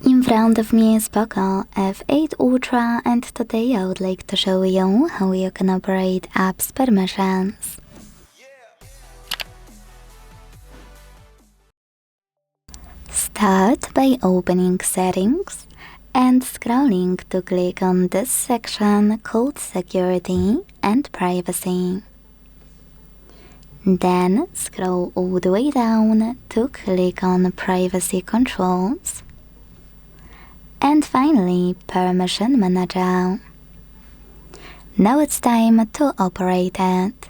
In front of me is POCO F8 Ultra, and today I would like to show you how you can operate apps permissions. Start by opening Settings and scrolling to click on this section called Security and Privacy. Then scroll all the way down to click on Privacy Controls. And finally, Permission Manager. Now it's time to operate it.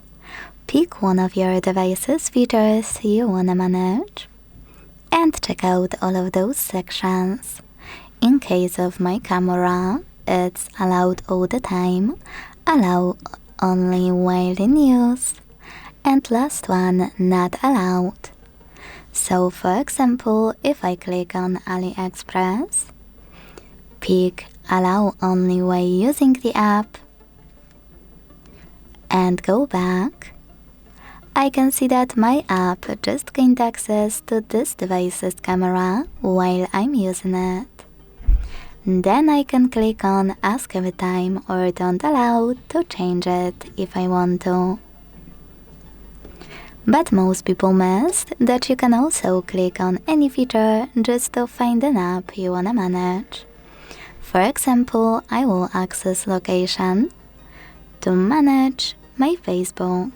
Pick one of your device's features you wanna manage and check out all of those sections. In case of my camera, it's allowed all the time, allow only while in use, and last one, not allowed. So for example, if I click on Aliexpress, pick allow only while using the app, and go back, I can see that my app just gained access to this device's camera while I'm using it. Then I can click on Ask Every Time or Don't Allow to change it if I want to. But most people missed that you can also click on any feature just to find an app you wanna manage. For example, I will access location to manage my Facebook.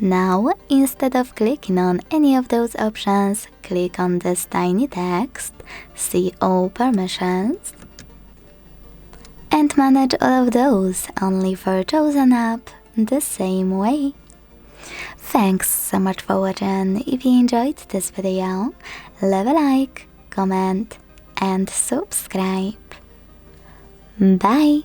Now, instead of clicking on any of those options, click on this tiny text, see all permissions, and manage all of those only for chosen app the same way. Thanks so much for watching. If you enjoyed this video, leave a like, comment, and subscribe. Bye!